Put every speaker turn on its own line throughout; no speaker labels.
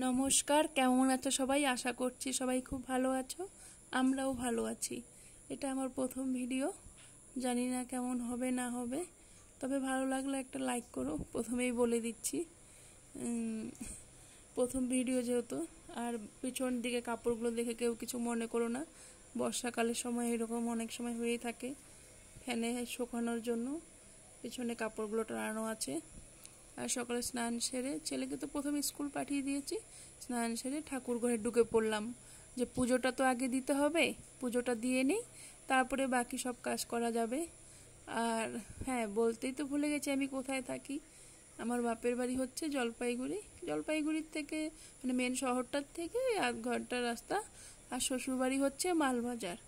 নমস্কার, কেমন আছো সবাই? আশা করছি সবাই খুব ভালো আছো। আমরাও ভালো আছি। এটা আমার প্রথম ভিডিও, জানি না কেমন হবে না হবে, তবে ভালো লাগলে একটা লাইক করো, প্রথমেই বলে দিচ্ছি। প্রথম ভিডিও যেহেতু, আর পিছন দিকে কাপড়গুলো দেখে কেউ কিছু মনে করো না। বর্ষাকালের সময় এরকম অনেক সময় হয়েই থাকে, ফ্যানে শুকানোর জন্য পিছনে কাপড়গুলো টানানো আছে। আর সকালে স্নান সেরে ছেলেকে তো প্রথমে স্কুল পাঠিয়ে দিয়েছি। স্নান সেরে ঠাকুর ঘরে ঢুকে পড়লাম, যে পুজোটা তো আগে দিতে হবে, পুজোটা দিয়ে নিই, তারপরে বাকি সব কাজ করা যাবে। আর হ্যাঁ, বলতেই তো ভুলে গেছি আমি কোথায় থাকি। আমার বাপের বাড়ি হচ্ছে জলপাইগুড়ি। জলপাইগুড়ির থেকে মানে মেন শহরটার থেকে আধ ঘন্টা রাস্তা। আর শ্বশুরবাড়ি হচ্ছে মালবাজার।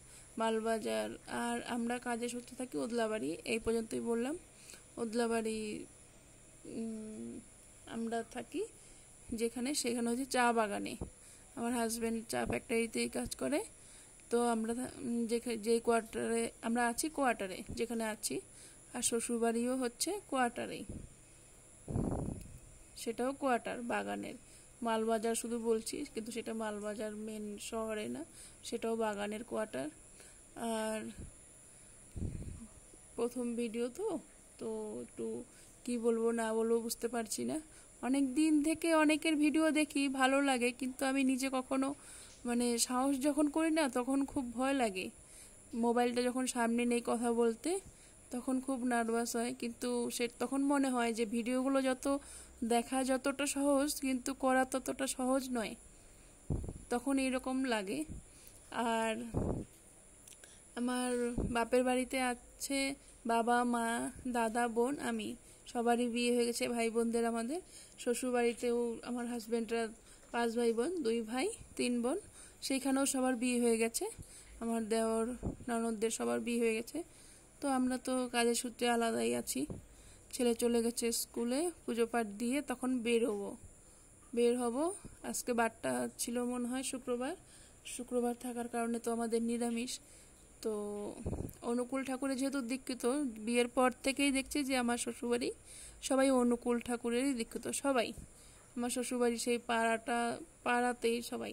মালবাজার আর আমরা কাজে সূত্রে থাকি ওদলাবাড়ি। এই পর্যন্তই বললাম। ওদলাবাড়ি আমরা থাকি যেখানে, সেখানে হচ্ছে চা বাগানে। আমার হাজব্যান্ড চা ফ্যাক্টরিতেই কাজ করে। তো আমরা যে কোয়ার্টারে আমরা আছি, কোয়ার্টারে যেখানে আছি, আর শ্বশুরবাড়িও হচ্ছে কোয়ার্টারেই, সেটাও কোয়ার্টার বাগানের। মালবাজার শুধু বলছি, কিন্তু সেটা মালবাজার মেন শহরে না, সেটাও বাগানের কোয়ার্টার। আর প্রথম ভিডিও তো তো একটু কি বলবো না বলবো বুঝতে পারছি না। অনেক দিন থেকে অনেকের ভিডিও দেখি, ভালো লাগে, কিন্তু আমি নিজে কখনো মানে সাহস যখন করি না, তখন খুব ভয় লাগে। মোবাইলটা যখন সামনে নেই কথা বলতে, তখন খুব নার্ভাস হয়। কিন্তু তখন মনে হয় যে ভিডিওগুলো দেখা যতটা সহজ, কিন্তু করা ততটা সহজ নয়, তখন এরকম লাগে। আর আমার বাপের বাড়িতে আছে বাবা, মা, দাদা, বোন, আমি। সবারই বিয়ে হয়ে গেছে, ভাই বোনদের আমাদের। শ্বশুর বাড়িতেও আমার হাজব্যান্ডরা 5 ভাই বোন, 2 ভাই 3 বোন, সেইখানেও সবার বিয়ে হয়ে গেছে। আমার দেওর ননদদের সবার বিয়ে হয়ে গেছে। তো আমরা তো কাজের সূত্রে আলাদাই আছি। ছেলে চলে গেছে স্কুলে, পুজো পাঠ দিয়ে তখন বের হব। আজকে বারটা ছিল মনে হয়, শুক্রবার থাকার কারণে তো আমাদের নিরামিষ। তো অনুকূল ঠাকুরের যেহেতু দীক্ষিত, বিয়ের পর থেকেই দেখছি যে আমার শ্বশুরবাড়ি সবাই অনুকূল ঠাকুরেরই দীক্ষিত, সবাই। আমার শ্বশুরবাড়ি সেই পাড়াতেই সবাই।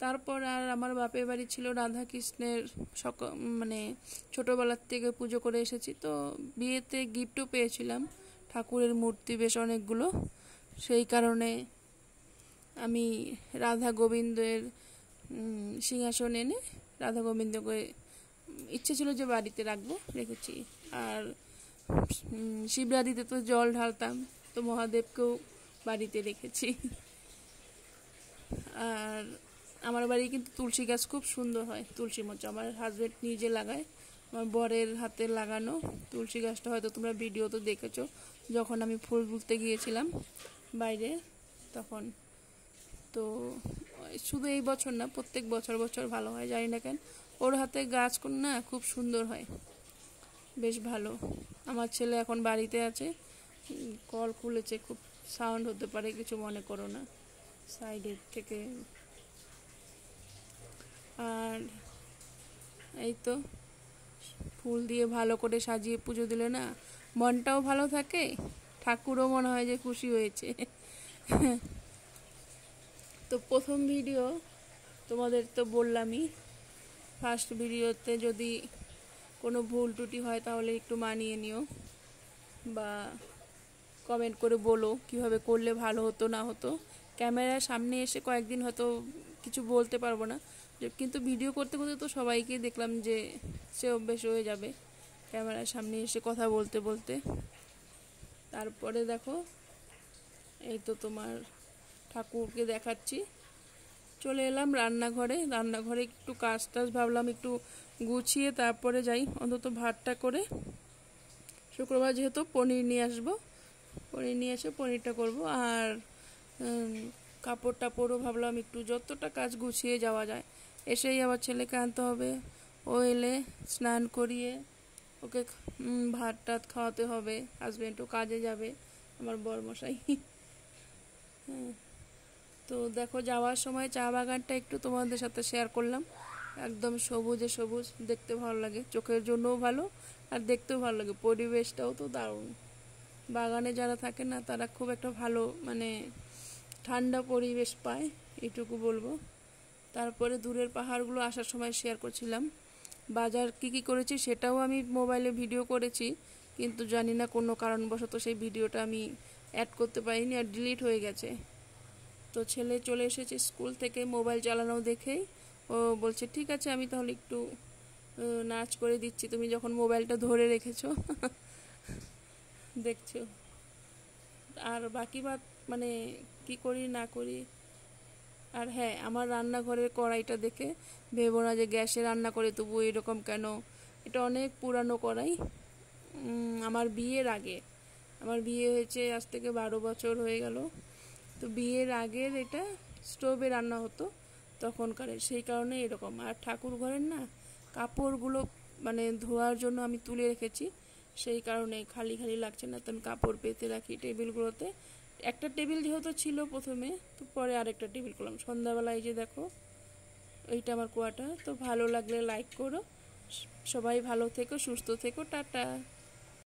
তারপর আর আমার বাপের বাড়ি ছিল রাধা কৃষ্ণের, মানে ছোটোবেলার থেকে পুজো করে এসেছি। তো বিয়েতে গিফটও পেয়েছিলাম, ঠাকুরের মূর্তি বেশ অনেকগুলো। সেই কারণে আমি রাধা গোবিন্দের সিংহাসন এনে রাধা গোবিন্দকে ইচ্ছে ছিল যে বাড়িতে রেখেছি। আর শিবরাত্রিতে তো জল ঢালতাম, তো মহাদেবকেও বাড়িতে রেখেছি। আর আমার বাড়ি কিন্তু তুলসী গাছ খুব সুন্দর হয়, তুলসী মোচা আমার হাজব্যান্ড নিজে লাগায়, আমার বরের হাতে লাগানো তুলসী গাছটা হয়তো তোমরা ভিডিও তো দেখেছো, যখন আমি ফুল তুলতে গিয়েছিলাম বাইরে তখন। তো শুধু এই বছর না, প্রত্যেক বছর ভালো হয়, জানি না কেন। ওর হাতে গাছ না খুব সুন্দর হয়, বেশ ভালো। আমার ছেলে এখন বাড়িতে আছে, কল খুলেছে, খুব সাউন্ড হতে পারে, কিছু মনে করো না, সাইডের থেকে। আর এই তো ফুল দিয়ে ভালো করে সাজিয়ে পুজো দিলে না মনটাও ভালো থাকে, ঠাকুরও মনে হয় যে খুশি হয়েছে। তো প্রথম ভিডিও তোমাদের তো বললামই, ফার্স্ট ভিডিওতে যদি কোনো ভুল ত্রুটি হয় তাহলে একটু মানিয়ে নিও, বা কমেন্ট করে বলো কিভাবে করলে ভালো হতো না হতো। ক্যামেরার সামনে এসে কয়েকদিন হয়তো কিছু বলতে পারবো না, কিন্তু ভিডিও করতে করতে তো সবাইকে দেখলাম যে সে অভ্যেস হয়ে যাবে ক্যামেরার সামনে এসে কথা বলতে বলতে। তারপরে দেখো, এই তো তোমার ঠাকুরকে দেখাচ্ছি। চলে এলাম রান্নাঘরে একটু কাজ ভাবলাম একটু গুছিয়ে তারপরে যাই, অন্তত ভাতটা করে। শুক্রবার যেহেতু পনির নিয়ে আসবো, পনির নিয়ে এসে পনিরটা করবো। আর কাপড় টাপড়ও ভাবলাম একটু যতটা কাজ গুছিয়ে যাওয়া যায়। এসেই আবার ছেলেকে আনতে হবে, ও এলে স্নান করিয়ে ওকে ভাত টাত খাওয়াতে হবে। হাজব্যান্ডও কাজে যাবে, আমার বরমশাই। হ্যাঁ, তো দেখো যাওয়ার সময় চা বাগানটা একটু তোমাদের সাথে শেয়ার করলাম। একদম সবুজে সবুজ, দেখতে ভালো লাগে, চোখের জন্যও ভালো আর দেখতেও ভালো লাগে, পরিবেশটাও তো দারুণ। বাগানে যারা থাকে না তারা খুব একটা ভালো মানে ঠান্ডা পরিবেশ পায়, এটুকু বলবো। তারপরে দূরের পাহাড়গুলো আসার সময় শেয়ার করছিলাম। বাজার কি করেছি সেটাও আমি মোবাইলে ভিডিও করেছি, কিন্তু জানি না কোনো কারণবশত সেই ভিডিওটা আমি অ্যাড করতে পারিনি আর ডিলিট হয়ে গেছে। তো ছেলে চলে এসেছে স্কুল থেকে, মোবাইল চালানো দেখেই ও বলছে ঠিক আছে আমি তাহলে একটু নাচ করে দিচ্ছি, তুমি যখন মোবাইলটা ধরে রেখেছো। দেখছো। আর বাকি বাদ মানে কি করি না করি। আর হ্যাঁ, আমার রান্নাঘরের কড়াইটা দেখে ভেবো না যে গ্যাসে রান্না করে তবু এরকম কেন। এটা অনেক পুরানো কড়াই, আমার বিয়ের আগে। আমার বিয়ে হয়েছে আজ থেকে 12 বছর হয়ে গেল। তো বিয়ের আগের এটা স্টোভে রান্না হতো তখনকারের, সেই কারণে এরকম। আর ঠাকুর ঘরের না কাপড়গুলো মানে ধোয়ার জন্য আমি তুলে রেখেছি, সেই কারণে খালি খালি লাগছে না, তো আমি কাপড় পেতে রাখি টেবিলগুলোতে। একটা টেবিল যেহেতু ছিল প্রথমে, তো পরে আরেকটা টেবিল করলাম সন্ধ্যাবেলায়। যে দেখো এইটা আমার কুয়াটা। তো ভালো লাগলে লাইক করো, সবাই ভালো থেকো, সুস্থ থেকো, টাটা।